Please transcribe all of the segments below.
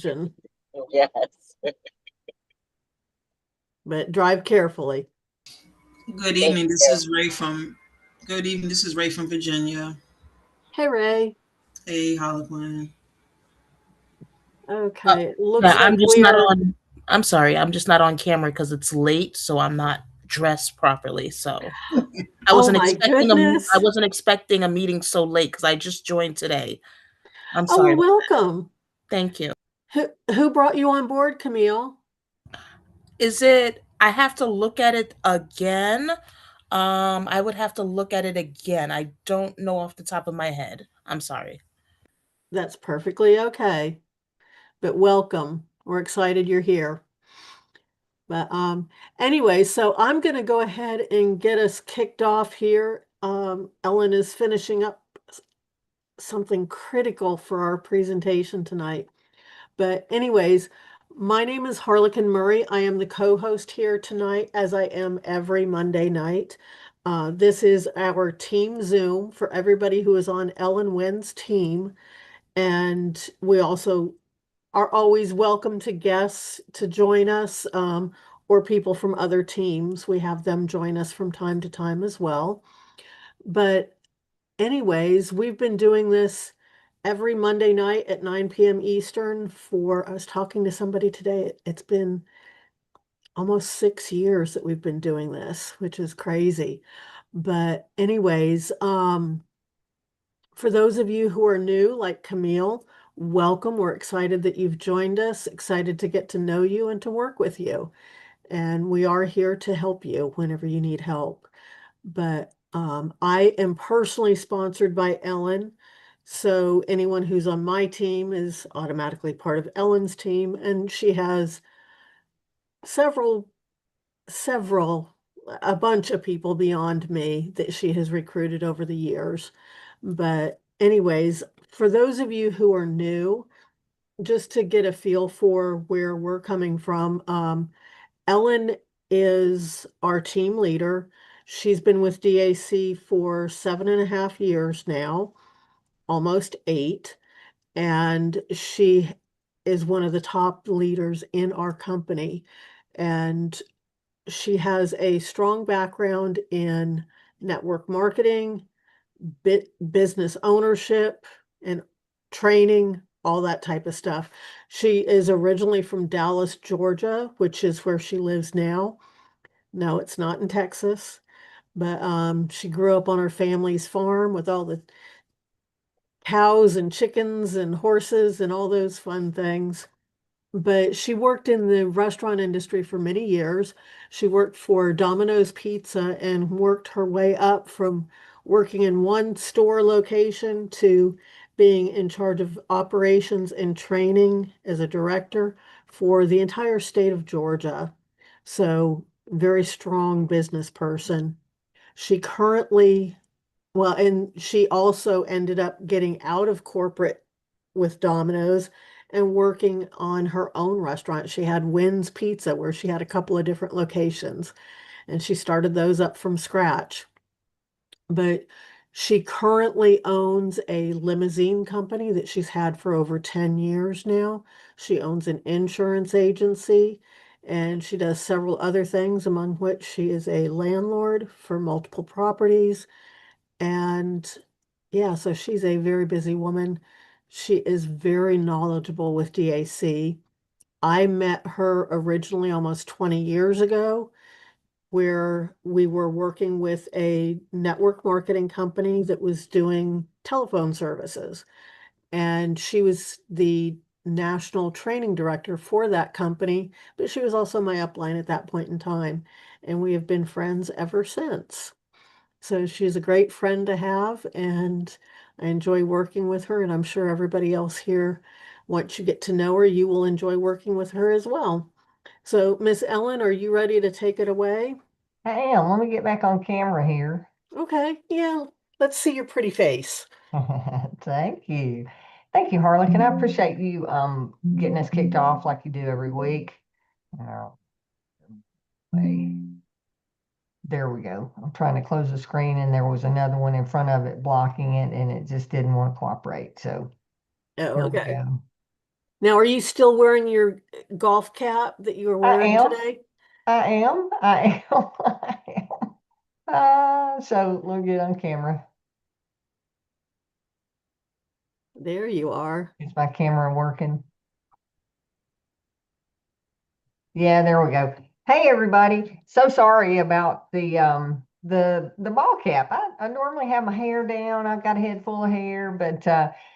Yes. but drive carefully. Good Thank evening. This you. is Ray from Good evening. This is Ray from Virginia. Hey, Ray. Hey, Harlequin. Uh, Okay, it yeah, looks I'm like just we not are. on. I'm sorry, I'm just not on camera because it's late, so I'm not dressed properly. So I Oh wasn't my expecting I goodness. wasn't expecting a meeting so late because I just joined today. I'm Oh, sorry. well, welcome. Thank you. Who brought you on board, Camille? Is it? I have to look at it again. I would have to look at it again. I don't know off the top of my head. I'm sorry. That's perfectly okay. But welcome. We're excited you're here. But anyway, so I'm going to go ahead and get us kicked off here. Ellen is finishing up something critical for our presentation tonight. But anyways, my name is Harlequin Murray. I am the co-host here tonight, as I am every Monday night. This is our team Zoom for everybody who is on Ellen Wynn's team. And we also are always welcome to guests to join us, or people from other teams. We have them join us from time to time as well. But anyways, we've been doing this every Monday night at 9 p.m. Eastern for, I was talking to somebody today, it's been almost 6 years that we've been doing this, which is crazy. But anyways, for those of you who are new, like Camille, welcome. We're excited that you've joined us, excited to get to know you and to work with you. And we are here to help you whenever you need help. But I am personally sponsored by Ellen. So anyone who's on my team is automatically part of Ellen's team. And she has several, several, a bunch of people beyond me that she has recruited over the years. But, anyways, for those of you who are new, just to get a feel for where we're coming from, Ellen is our team leader. She's been with DAC for 7.5 years now, almost 8, and she is one of the top leaders in our company. And she has a strong background in network marketing, business ownership, and training, all that type of stuff. She is originally from Dallas, Georgia, which is where she lives now. No, it's not in Texas, but she grew up on her family's farm with all the cows and chickens and horses and all those fun things. But she worked in the restaurant industry for many years. She worked for Domino's Pizza and worked her way up from working in one store location to being in charge of operations and training as a director for the entire state of Georgia. So, very strong business person. She currently, well, and she also ended up getting out of corporate with Domino's and working on her own restaurant. She had Winn's Pizza, where she had a couple of different locations, and she started those up from scratch. But she currently owns a limousine company that she's had for over 10 years now. She owns an insurance agency, and she does several other things, among which she is a landlord for multiple properties. And yeah, so she's a very busy woman. She is very knowledgeable with DAC. I met her originally almost 20 years ago, where we were working with a network marketing company that was doing telephone services. And she was the national training director for that company, but she was also my upline at that point in time. And we have been friends ever since. So she's a great friend to have, and I enjoy working with her, and I'm sure everybody else here, once you get to know her, you will enjoy working with her as well. So, Miss Ellen, are you ready to take it away? I am. Let me get back on camera here. Okay, yeah, let's see your pretty face. Thank you. Thank you, Harlan. I appreciate you getting us kicked off like you do every week. Uh, there we go. I'm trying to close the screen and there was another one in front of it blocking it and it just didn't want to cooperate. So Oh, here we okay. go. Now, are you still wearing your golf cap that you were I wearing am. today? I am. I am. I am. So look good on camera. There you are. Is my camera working? Yeah, there we go. Hey everybody. So sorry about the ball cap. I normally have my hair down. I've got a head full of hair, but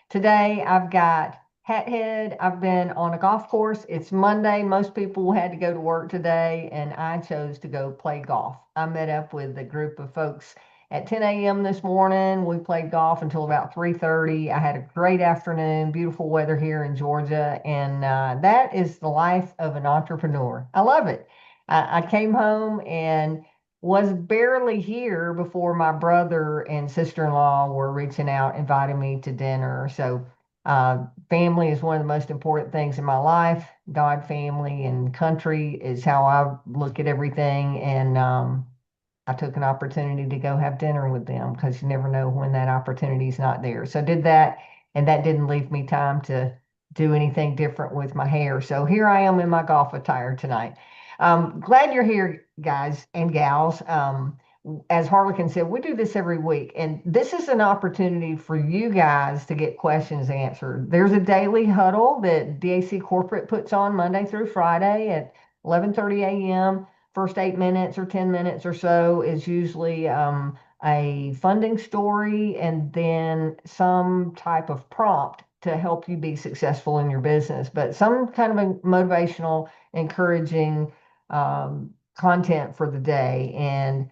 today I've got hat head. I've been on a golf course. It's Monday. Most people had to go to work today, and I chose to go play golf. I met up with a group of folks at 10 a.m. this morning. We played golf until about 3:30. I had a great afternoon, beautiful weather here in Georgia, and that is the life of an entrepreneur. I love it. I came home and was barely here before my brother and sister-in-law were reaching out, inviting me to dinner. So, family is one of the most important things in my life. God, family, and country is how I look at everything. And I took an opportunity to go have dinner with them because you never know when that opportunity is not there. So I did that, and that didn't leave me time to do anything different with my hair. So here I am in my golf attire tonight. Glad you're here, guys and gals. As Harlequin said, we do this every week, and this is an opportunity for you guys to get questions answered. There's a daily huddle that DAC Corporate puts on Monday through Friday at 11:30 a.m. First 8 minutes or 10 minutes or so is usually a funding story and then some type of prompt to help you be successful in your business, but some kind of a motivational, encouraging content for the day. And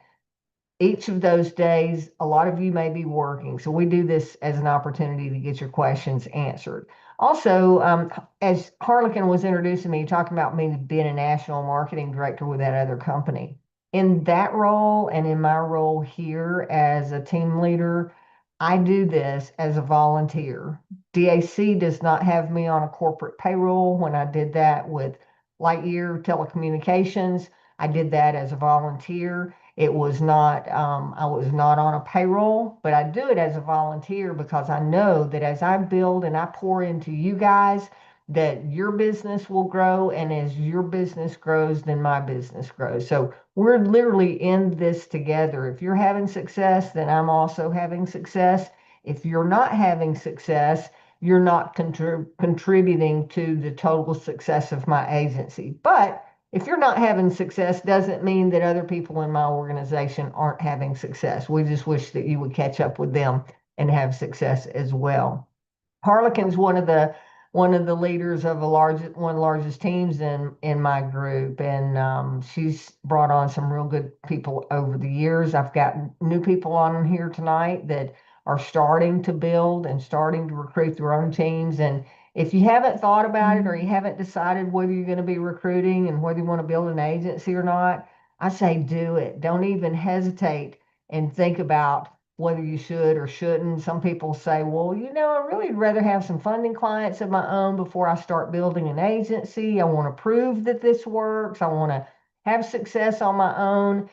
each of those days, a lot of you may be working. So we do this as an opportunity to get your questions answered. Also, as Harlequin was introducing me, talking about me being a national marketing director with that other company. In that role and in my role here as a team leader, I do this as a volunteer. DAC does not have me on a corporate payroll. When I did that with Lightyear Telecommunications, I did that as a volunteer. It was not, I was not on a payroll, but I do it as a volunteer because I know that as I build and I pour into you guys, that your business will grow. And as your business grows, then my business grows. So we're literally in this together. If you're having success, then I'm also having success. If you're not having success, you're not contributing to the total success of my agency. But if you're not having success, doesn't mean that other people in my organization aren't having success. We just wish that you would catch up with them and have success as well. Harlequin's one of the leaders of one of the largest teams in my group, and she's brought on some real good people over the years. I've got new people on here tonight that are starting to build and starting to recruit their own teams. And if you haven't thought about it or you haven't decided whether you're going to be recruiting and whether you want to build an agency or not, I say do it. Don't even hesitate and think about whether you should or shouldn't. Some people say, well, I really would rather have some funding clients of my own before I start building an agency. I want to prove that this works. I want to have success on my own.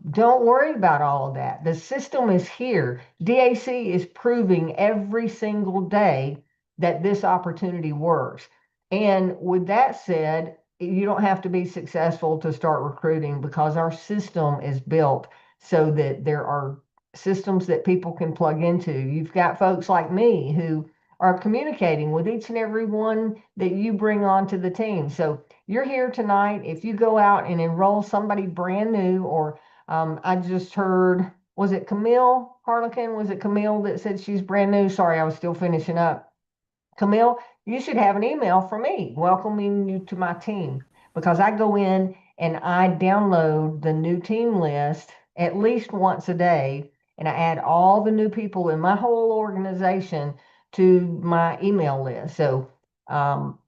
Don't worry about all of that. The system is here. DAC is proving every single day that this opportunity works. And with that said, you don't have to be successful to start recruiting because our system is built so that there are systems that people can plug into. You've got folks like me who are communicating with each and every one that you bring onto the team. So you're here tonight. If you go out and enroll somebody brand new, or I just heard, was it Camille Harlequin? Was it Camille that said she's brand new? Sorry, I was still finishing up. Camille, you should have an email from me welcoming you to my team because I go in and I download the new team list at least once a day, and I add all the new people in my whole organization to my email list. So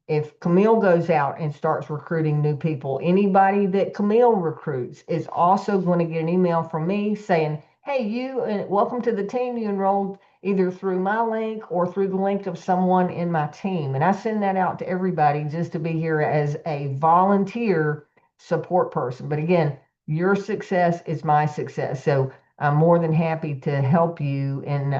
if Camille goes out and starts recruiting new people, anybody that Camille recruits is also going to get an email from me saying, hey, welcome to the team. You enrolled either through my link or through the link of someone in my team. And I send that out to everybody just to be here as a volunteer support person. But again, your success is my success. So I'm more than happy to help you and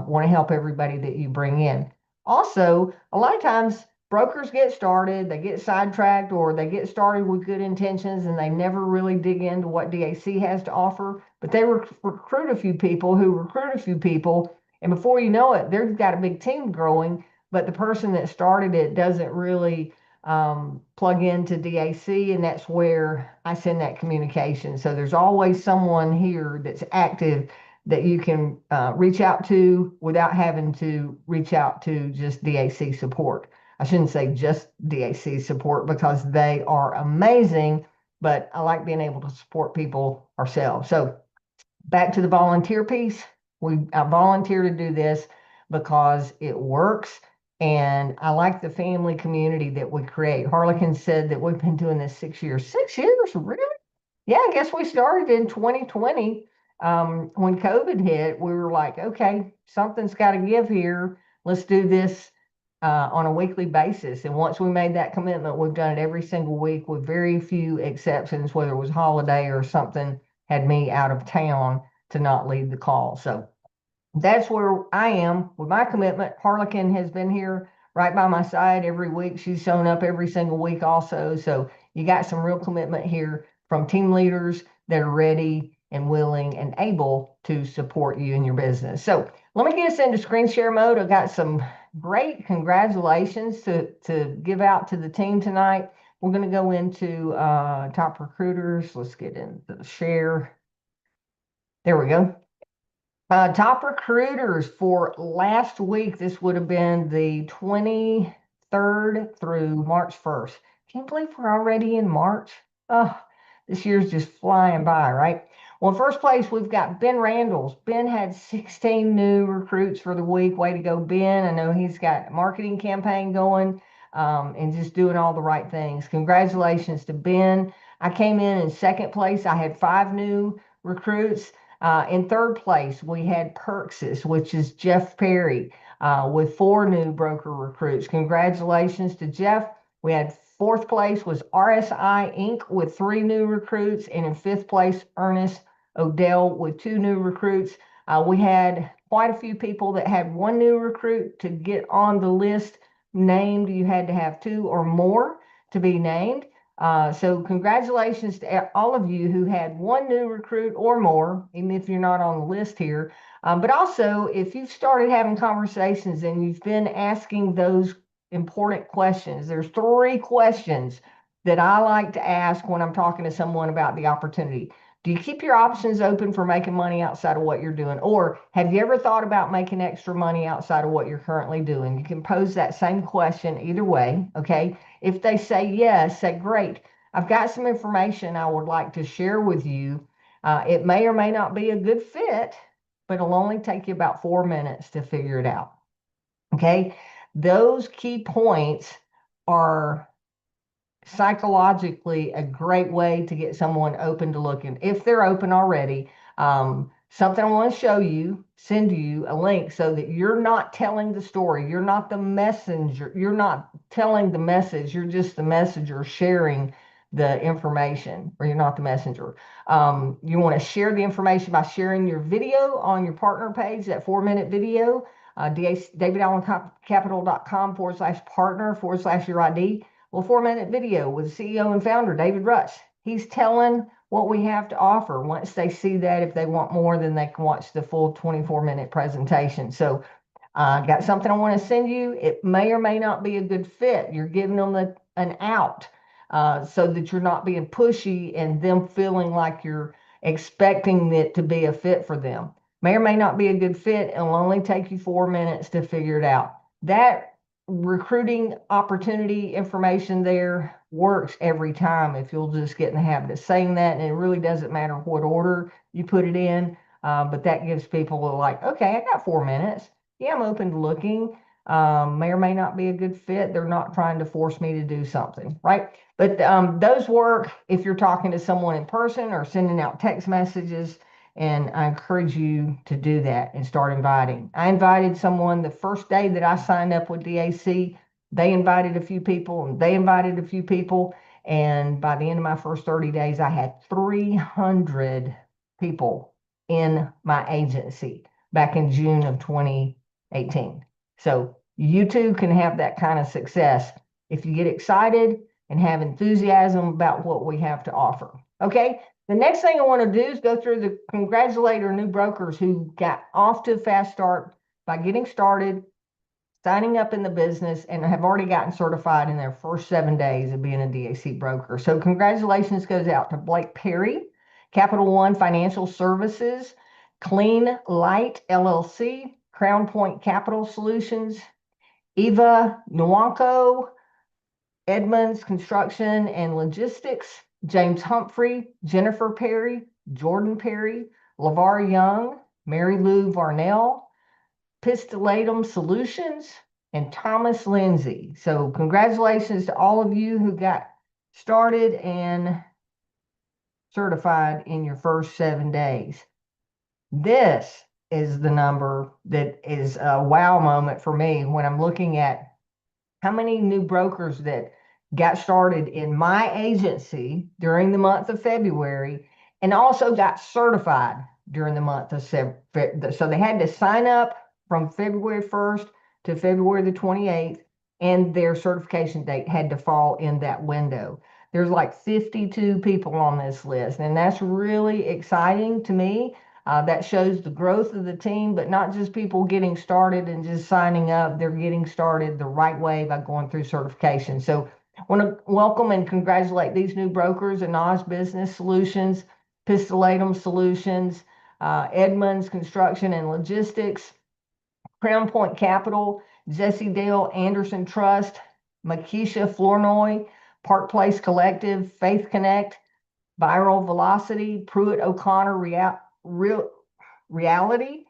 want to help everybody that you bring in. Also, a lot of times brokers get started, they get sidetracked, or they get started with good intentions and they never really dig into what DAC has to offer. But they recruit a few people who recruit a few people, and before you know it, they've got a big team growing. But the person that started it doesn't really plug into DAC, and that's where I send that communication. So there's always someone here that's active that you can reach out to without having to reach out to just DAC support. I shouldn't say just DAC support because they are amazing, but I like being able to support people ourselves. So back to the volunteer piece. I volunteer to do this because it works. And I like the family community that we create. Harlequin said that we've been doing this 6 years. 6 years, really? Yeah, I guess we started in 2020. When COVID hit, we were like, okay, something's got to give here. Let's do this on a weekly basis. And once we made that commitment, we've done it every single week with very few exceptions, whether it was holiday or something had me out of town to not lead the call. So that's where I am with my commitment. Harlequin has been here right by my side every week. She's shown up every single week also. So you got some real commitment here from team leaders that are ready and willing and able to support you in your business. So let me get us into screen share mode. I've got some great congratulations to give out to the team tonight. We're going to go into top recruiters. Let's get into the share. There we go. Top recruiters for last week. This would have been the 23rd through March 1st. Can't believe we're already in March. Oh, this year's just flying by, right? Well, in first place, we've got Ben Randalls. Ben had 16 new recruits for the week. Way to go, Ben. I know he's got a marketing campaign going and just doing all the right things. Congratulations to Ben. I came in second place. I had 5 new recruits. In third place, we had Perksis, which is Jeff Perry, with 4 new broker recruits. Congratulations to Jeff. We had fourth place was RSI Inc. with 3 new recruits. And in fifth place, Ernest Odell with 2 new recruits. We had quite a few people that had 1 new recruit. To get on the list named, you had to have 2 or more to be named. So congratulations to all of you who had 1 new recruit or more, even if you're not on the list here. But also, if you've started having conversations and you've been asking those important questions, there's 3 questions that I like to ask when I'm talking to someone about the opportunity. Do you keep your options open for making money outside of what you're doing? Or have you ever thought about making extra money outside of what you're currently doing? You can pose that same question either way, okay? If they say yes, say, great, I've got some information I would like to share with you. It may or may not be a good fit, but it'll only take you about 4 minutes to figure it out, okay? Those key points are psychologically a great way to get someone open to looking. If they're open already, something I want to show you, send you a link so that you're not telling the story. You're not the messenger. You're not telling the message. You're just the messenger sharing the information, or you're not the messenger. You want to share the information by sharing your video on your partner page, that 4-minute video, davidallencapital.com/partner/your ID. Well, 4-minute video with CEO and founder, David Rush. He's telling what we have to offer. Once they see that, if they want more, then they can watch the full 24-minute presentation. So got something I want to send you. It may or may not be a good fit. You're giving them an out so that you're not being pushy and them feeling like you're expecting it to be a fit for them. May or may not be a good fit. It'll only take you 4 minutes to figure it out. That recruiting opportunity information there works every time if you'll just get in the habit of saying that. And it really doesn't matter what order you put it in, but that gives people like, okay, I got 4 minutes. Yeah, I'm open to looking. May or may not be a good fit. They're not trying to force me to do something, right? But those work if you're talking to someone in person or sending out text messages. And I encourage you to do that and start inviting. I invited someone the first day that I signed up with DAC. They invited a few people and they invited a few people. And by the end of my first 30 days, I had 300 people in my agency back in June of 2018. So you too can have that kind of success if you get excited and have enthusiasm about what we have to offer. Okay, the next thing I want to do is go through the congratulate our new brokers who got off to a fast start by getting started, signing up in the business, and have already gotten certified in their first 7 days of being a DAC broker. So congratulations goes out to Blake Perry, Capital One Financial Services, Clean Light LLC, Crown Point Capital Solutions, Eva Nwanko, Edmonds Construction and Logistics, James Humphrey, Jennifer Perry, Jordan Perry, LaVar Young, Mary Lou Varnell, Pistolatum Solutions, and Thomas Lindsay. So congratulations to all of you who got started and certified in your first 7 days. This is the number that is a wow moment for me when I'm looking at how many new brokers that got started in my agency during the month of February and also got certified during the month of February. So they had to sign up from February 1st to February the 28th, and their certification date had to fall in that window. There's like 52 people on this list, and that's really exciting to me. That shows the growth of the team, but not just people getting started and just signing up. They're getting started the right way by going through certification. So I want to welcome and congratulate these new brokers: Anaz Business Solutions, Pistolatum Solutions, Edmonds Construction and Logistics, Crown Point Capital, Jesse Dale Anderson Trust, Makisha Flournoy, Park Place Collective, Faith Connect, Viral Velocity, Pruitt O'Connor Reality,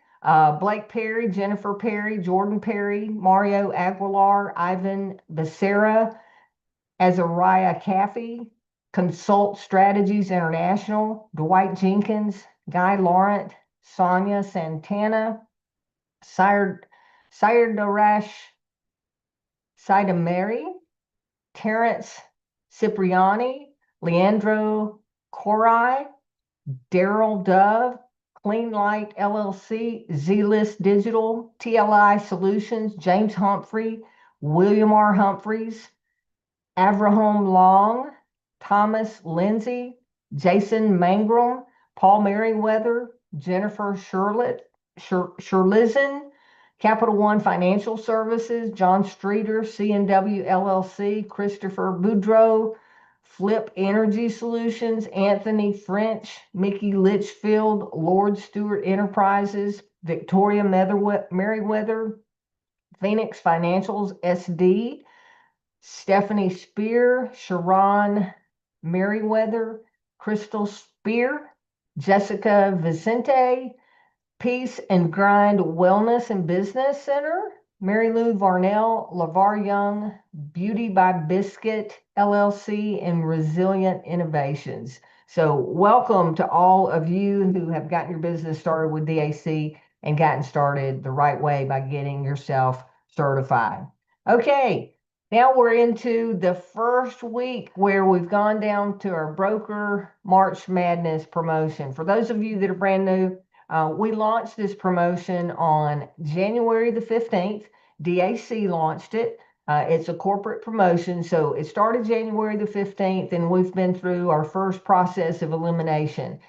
Blake Perry, Jennifer Perry, Jordan Perry, Mario Aguilar, Ivan Becerra, Azariah Caffey, Consult Strategies International, Dwight Jenkins, Guy Laurent, Sonia Santana, Sayardarash Sidamary, Terrence Cipriani, Leandro Corai, Daryl Dove, Clean Light LLC, Z-List Digital, TLI Solutions, James Humphrey, William R. Humphreys, Avraham Long, Thomas Lindsay, Jason Mangrum, Paul Merriweather, Jennifer Shirlizen, Capital One Financial Services, John Streeter, C&W LLC, Christopher Boudreau, Flip Energy Solutions, Anthony French, Mickey Litchfield, Lord Stewart Enterprises, Victoria Merriweather, Phoenix Financials SD, Stephanie Spear, Sharon Merriweather, Crystal Spear, Jessica Vicente, Peace and Grind Wellness and Business Center, Mary Lou Varnell, LaVar Young, Beauty by Biscuit LLC, and Resilient Innovations. So welcome to all of you who have gotten your business started with DAC and gotten started the right way by getting yourself certified. Okay, now we're into the first week where we've gone down to our Broker March Madness promotion. For those of you that are brand new, we launched this promotion on January the 15th. DAC launched it. It's a corporate promotion. So it started January the 15th, and we've been through our first process of elimination,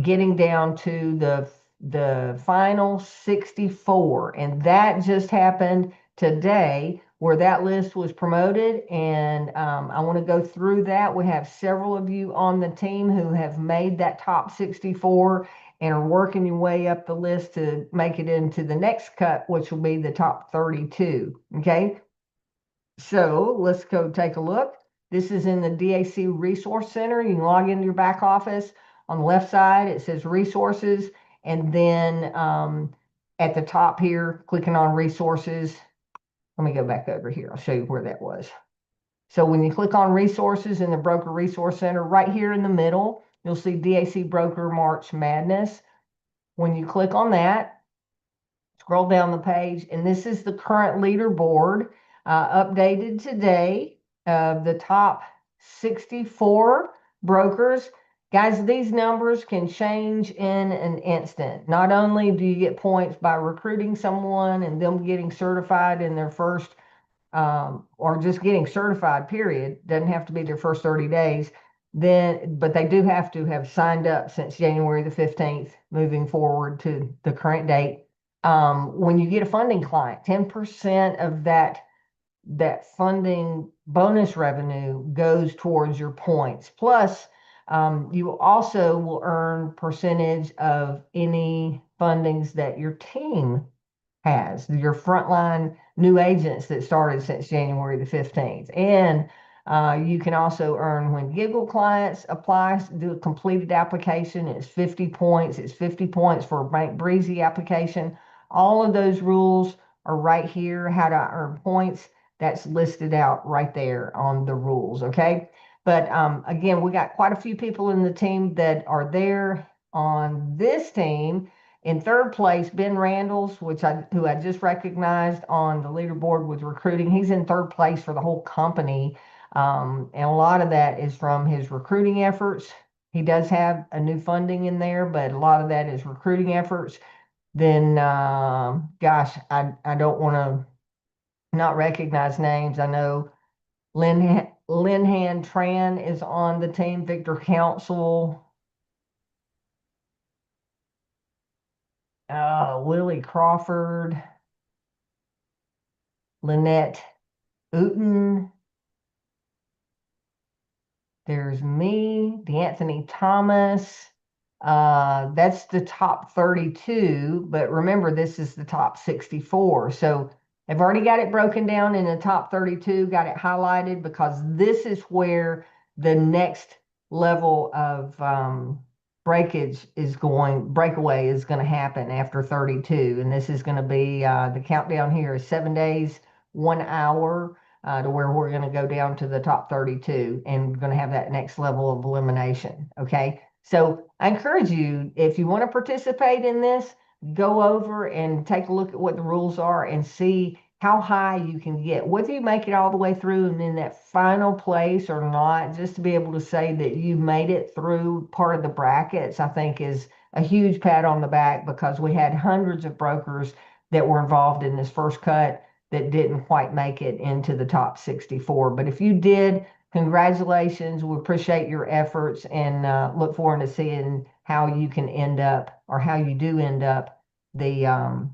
getting down to the final 64. And that just happened today, where that list was promoted. And I want to go through that. We have several of you on the team who have made that top 64 and are working your way up the list to make it into the next cut, which will be the top 32. Okay, so let's go take a look. This is in the DAC Resource Center. You can log into your back office. On the left side, it says Resources, and then at the top here, clicking on Resources. Let me go back over here. I'll show you where that was. So when you click on Resources in the Broker Resource Center, right here in the middle, you'll see DAC Broker March Madness. When you click on that, scroll down the page, and this is the current leaderboard updated today of the top 64 brokers. Guys, these numbers can change in an instant. Not only do you get points by recruiting someone and them getting certified in their first or just getting certified, period, doesn't have to be their first 30 days, then, but they do have to have signed up since January the 15th, moving forward to the current date. When you get a funding client, 10% of that funding bonus revenue goes towards your points. Plus, you also will earn percentage of any fundings that your team has, your frontline new agents that started since January the 15th. And you can also earn when Giggle clients apply, do a completed application, it's 50 points. It's 50 points for a Bank Breezy application. All of those rules are right here, how to earn points. That's listed out right there on the rules, okay? But again, we got quite a few people in the team that are there on this team. In third place, Ben Randalls, who I just recognized on the leaderboard with recruiting. He's in third place for the whole company. And a lot of that is from his recruiting efforts. He does have a new funding in there, but a lot of that is recruiting efforts. Then, gosh, I don't want to not recognize names. I know Linhan Tran is on the team, Victor Council, Willie Crawford, Lynette Uten. There's me, D'Anthony Thomas. That's the top 32, but remember, this is the top 64. So I've already got it broken down in the top 32, got it highlighted because this is where the next level of breakaway is going to happen after 32. And this is going to be the countdown here is 7 days, 1 hour. To where we're going to go down to the top 32 and we're going to have that next level of elimination. Okay. So I encourage you, if you want to participate in this, go over and take a look at what the rules are and see how high you can get, whether you make it all the way through and in that final place or not, just to be able to say that you made it through part of the brackets, I think is a huge pat on the back, because we had hundreds of brokers that were involved in this first cut that didn't quite make it into the top 64. But if you did, congratulations. We appreciate your efforts and look forward to seeing how you can end up, or how you do end up, the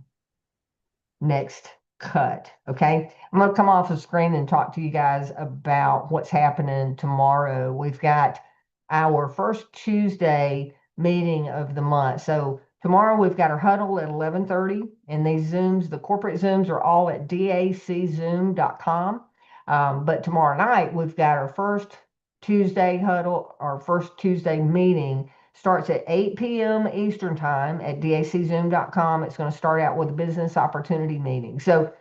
next cut. Okay. I'm going to come off the screen and talk to you guys about what's happening tomorrow. We've got our first Tuesday meeting of the month. So tomorrow we've got our huddle at 11:30, and these Zooms, the corporate Zooms, are all at daczoom.com. But tomorrow night we've got our first Tuesday huddle, our first Tuesday meeting starts at 8 p.m. Eastern time at daczoom.com. It's going to start out with a business opportunity meeting. So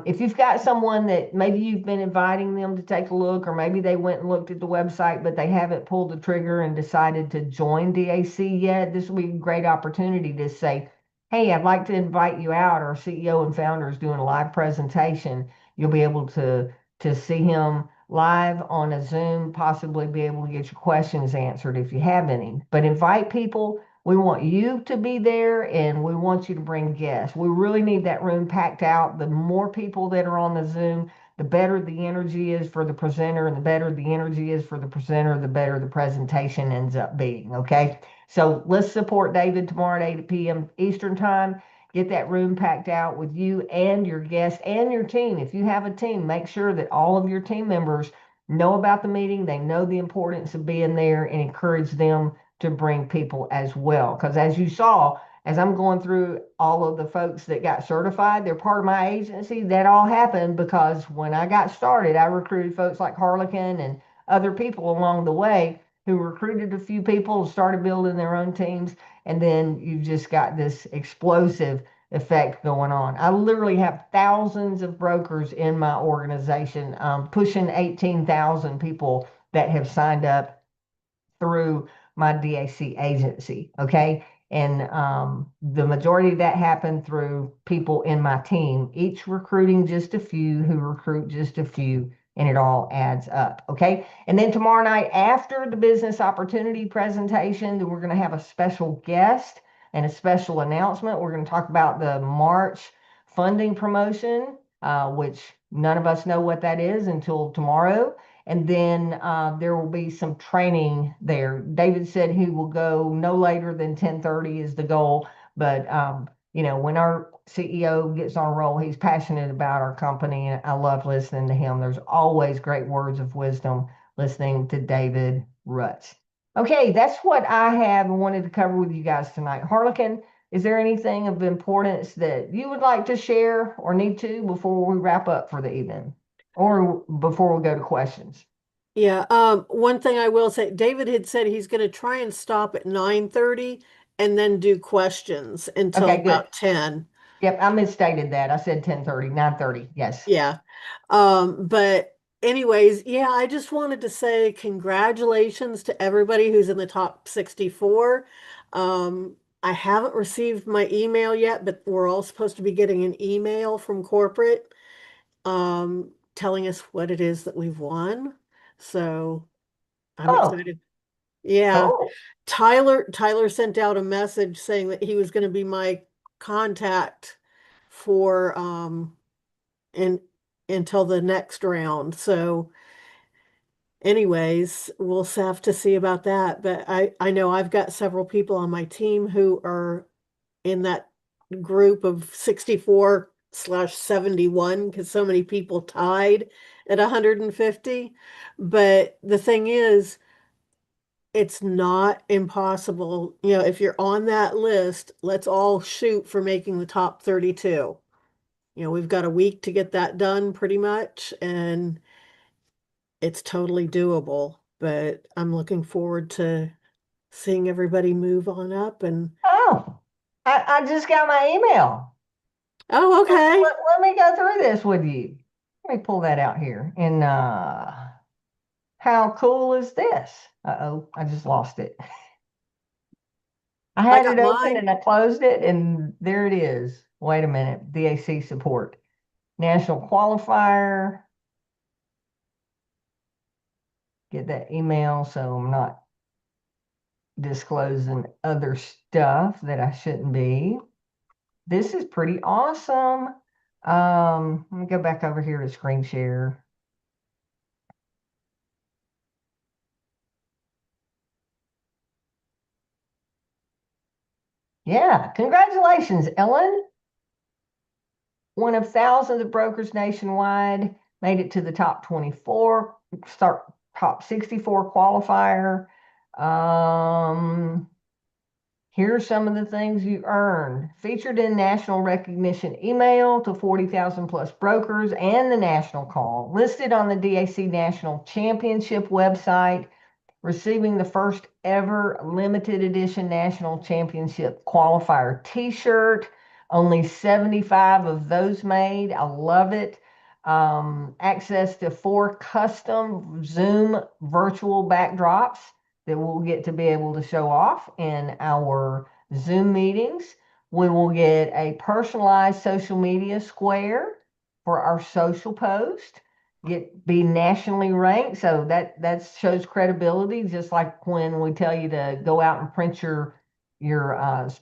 if you've got someone that maybe you've been inviting them to take a look, or maybe they went and looked at the website, but they haven't pulled the trigger and decided to join DAC yet, this will be a great opportunity to say, hey, I'd like to invite you out. Our CEO and founder is doing a live presentation. You'll be able to see him live on a Zoom, possibly be able to get your questions answered if you have any. But invite people. We want you to be there, and we want you to bring guests. We really need that room packed out. The more people that are on the Zoom, the better the energy is for the presenter, and the better the energy is for the presenter, the better the presentation ends up being, okay? So let's support David tomorrow at 8 p.m. Eastern time. Get that room packed out with you and your guests and your team. If you have a team, make sure that all of your team members know about the meeting. They know the importance of being there, and encourage them to bring people as well. Because as you saw, as I'm going through all of the folks that got certified, they're part of my agency. That all happened because when I got started, I recruited folks like Harlequin and other people along the way who recruited a few people and started building their own teams. And then you've just got this explosive effect going on. I literally have thousands of brokers in my organization, pushing 18,000 people that have signed up through my DAC agency. Okay. And the majority of that happened through people in my team, each recruiting just a few, who recruit just a few, and it all adds up. Okay. And then tomorrow night, after the business opportunity presentation, we're going to have a special guest and a special announcement. We're going to talk about the March funding promotion, which None of us know what that is until tomorrow. And then there will be some training there. David said he will go no later than 10:30 is the goal. But when our CEO gets on a roll, he's passionate about our company, and I love listening to him. There's always great words of wisdom listening to David Rutz. Okay, that's what I have and wanted to cover with you guys tonight. Harlequin, is there anything of importance that you would like to share or need to before we wrap up for the evening or before we go to questions? Yeah, one thing I will say, David had said he's going to try and stop at 9:30 and then do questions until Okay, good. about 10. Yep, I misstated that. I said 10:30, 9:30. Yes. Yeah. But anyways, yeah, I just wanted to say congratulations to everybody who's in the top 64. I haven't received my email yet, but we're all supposed to be getting an email from corporate telling us what it is that we've won. So I'm Oh, excited. Yeah. cool. Tyler sent out a message saying that he was going to be my contact for in until the next round. So anyways, we'll have to see about that. But I know I've got several people on my team who are in that group of 64/71 because so many people tied at 150. But the thing is, it's not impossible. If you're on that list, let's all shoot for making the top 32. We've got a week to get that done pretty much, and it's totally doable. But I'm looking forward to seeing everybody move on up. And Oh, I just got my email. oh, okay. Let me go through this with you. Let me pull that out here. And how cool is this? Uh-oh, I just lost it. I I had got it open mine. and I closed it, and there it is. Wait a minute. DAC support. National qualifier. Get that email so I'm not disclosing other stuff that I shouldn't be. This is pretty awesome. Let me go back over here to screen share. Yeah, congratulations, Ellen. One of thousands of brokers nationwide, made it to the top 24, top 64 qualifier. Here's some of the things you earned. Featured in national recognition email to 40,000 plus brokers and the national call. Listed on the DAC National Championship website. Receiving the first ever limited edition national championship qualifier t-shirt. Only 75 of those made. I love it. Access to 4 custom Zoom virtual backdrops that we'll get to be able to show off in our Zoom meetings. We will get a personalized social media square for our social post, be nationally ranked. So that shows credibility, just like when we tell you to go out and print your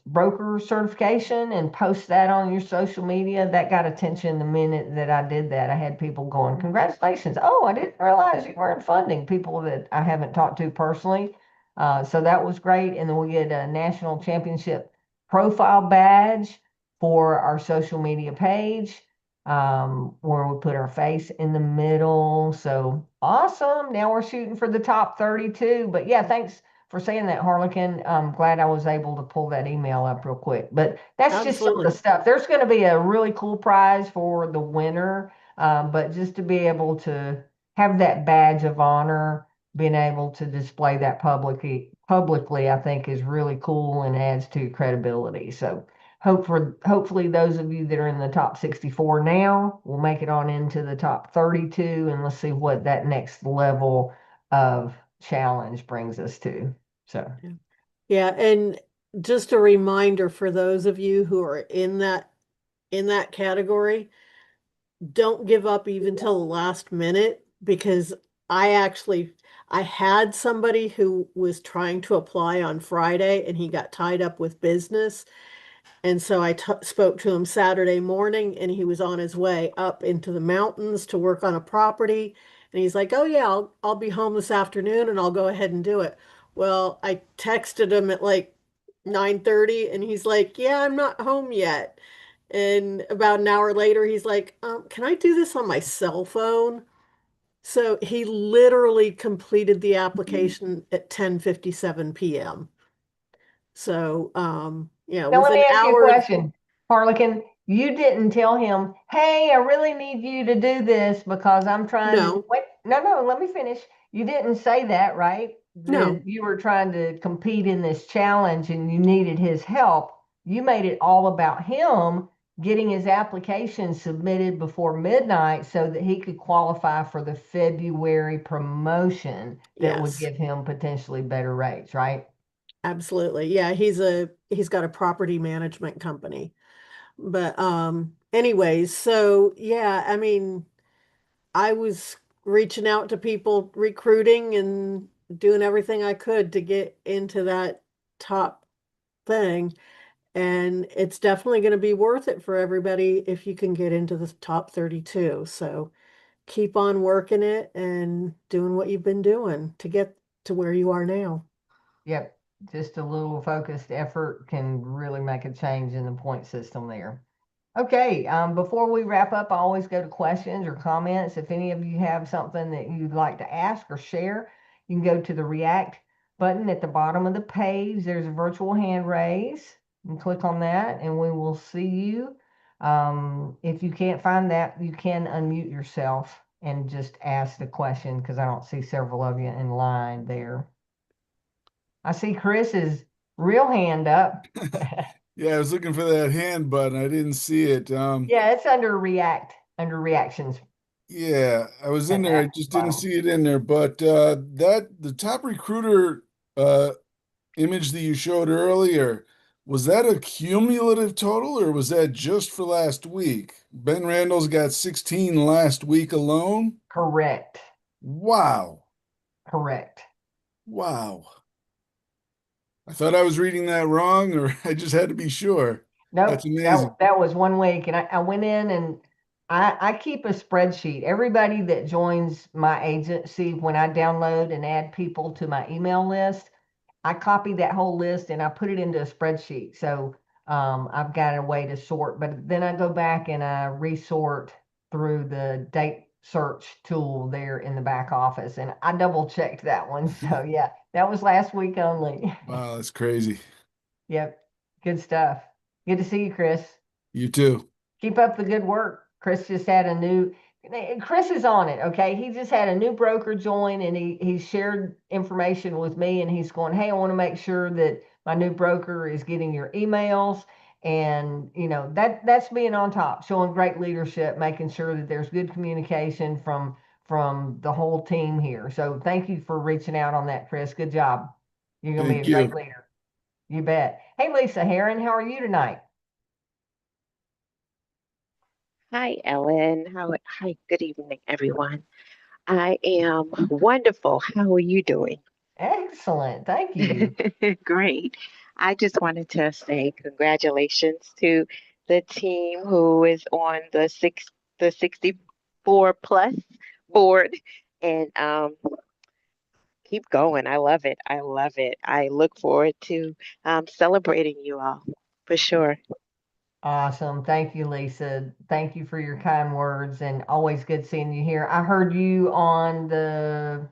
broker certification and post that on your social media. That got attention the minute that I did that. I had people going, congratulations. Oh, I didn't realize you were in funding, people that I haven't talked to personally. So that was great. And then we get a national championship profile badge for our social media page, where we put our face in the middle. So awesome. Now we're shooting for the top 32. But yeah, thanks for saying that, Harlequin. I'm glad I was able to pull that email up real quick. But that's just some of the Absolutely. stuff. There's going to be a really cool prize for the winner. But just to be able to have that badge of honor, being able to display that publicly, I think is really cool and adds to credibility. So hopefully those of you that are in the top 64 now will make it on into the top 32, and let's see what that next level of challenge brings us to. So Yeah, and just a reminder for those of you who are in that category, don't give up even till the last minute, because I had somebody who was trying to apply on Friday and he got tied up with business, And so I spoke to him Saturday morning, and he was on his way up into the mountains to work on a property. And he's like, "Oh yeah, I'll be home this afternoon, and I'll go ahead and do it." Well, I texted him at like 9:30, and he's like, "Yeah, I'm not home yet." And about an hour later, he's like, "Can I do this on my cell phone?" So he literally completed the application at 10:57 p.m. So, Now, let within me ask you a hours, question, Harlequin. You didn't tell him, hey, I really need you to do this because I'm trying to no, wait. No, no, let me finish. You didn't say that, right? no, That you were trying to compete in this challenge and you needed his help. You made it all about him getting his application submitted before midnight so that he could qualify for the February promotion that would yes, give him potentially better rates, right? absolutely. Yeah, he's got a property management company. But anyways, so yeah, I mean, I was reaching out to people, recruiting and doing everything I could to get into that top thing. And it's definitely going to be worth it for everybody if you can get into the top 32. So keep on working it and doing what you've been doing to get to where you are now. Yep, just a little focused effort can really make a change in the point system there. Okay, before we wrap up, I always go to questions or comments. If any of you have something that you'd like to ask or share, you can go to the React button at the bottom of the page. There's a virtual hand raise. You can click on that and we will see you. If you can't find that, you can unmute yourself and just ask the question because I don't see several of you in line there. I see Chris's real hand up. Yeah, I was looking for that hand button. I didn't see it. Yeah, it's under React, under reactions Yeah, I was in at the there. I at just the didn't bottom. see it in there. But that the top recruiter uh image that you showed earlier, was that a cumulative total or was that just for last week? Ben Randall's got 16 last week alone. Correct. Wow. Correct. Wow. I thought I was reading that wrong, or I just had to be sure. That's Nope, amazing. that was 1 week, and I went in and I keep a spreadsheet. Everybody that joins my agency, when I download and add people to my email list, I copy that whole list and I put it into a spreadsheet. So I've got a way to sort, but then I go back and I resort through the date search tool there in the back office. And I double checked that one. So yeah, that was last week only. Wow, that's crazy. Yep. Good stuff. Good to see you, Chris. You too. Keep up the good work. Chris just had a new, Chris is on it. Okay. He just had a new broker join and he shared information with me and he's going, hey, I want to make sure that my new broker is getting your emails. And that's being on top, showing great leadership, making sure that there's good communication from the whole team here. So thank you for reaching out on that, Chris. Good job. You're gonna be a Thank great you. leader. You bet. Hey, Lisa Heron, how are you tonight? Hi, Ellen. Hi, good evening, everyone. I am wonderful. How are you doing? Excellent. Thank you. Great. I just wanted to say congratulations to the team who is on the 64 plus board and keep going. I love it. I love it. I look forward to celebrating you all for sure. Awesome. Thank you, Lisa. Thank you for your kind words and always good seeing you here. I heard you on the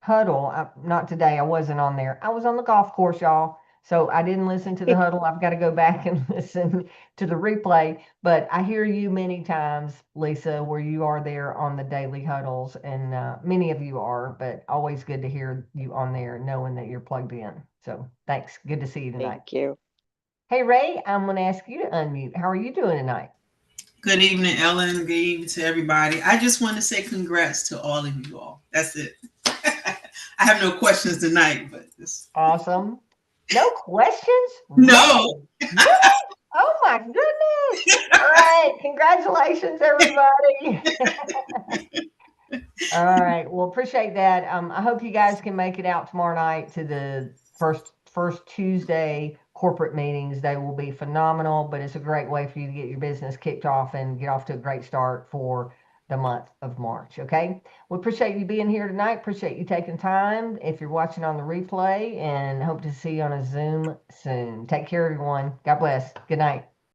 huddle. Not today. I wasn't on there. I was on the golf course, y'all. So I didn't listen to the huddle. I've got to go back and listen to the replay. But I hear you many times, Lisa, where you are there on the daily huddles. And many of you are, but always good to hear you on there, knowing that you're plugged in. So thanks. Good to see you tonight. Thank you. Hey, Ray, I'm going to ask you to unmute. How are you doing tonight? Good evening, Ellen. Good evening to everybody. I just want to say congrats to all of you all. That's it. I have no questions tonight, but this. Awesome. No questions? No. Really? Oh my goodness. All right. Congratulations, everybody. All right. Well, appreciate that. I hope you guys can make it out tomorrow night to the first Tuesday corporate meetings. They will be phenomenal, but it's a great way for you to get your business kicked off and get off to a great start for the month of March. Okay. We appreciate you being here tonight. Appreciate you taking time if you're watching on the replay, and hope to see you on a Zoom soon. Take care, everyone. God bless. Good night.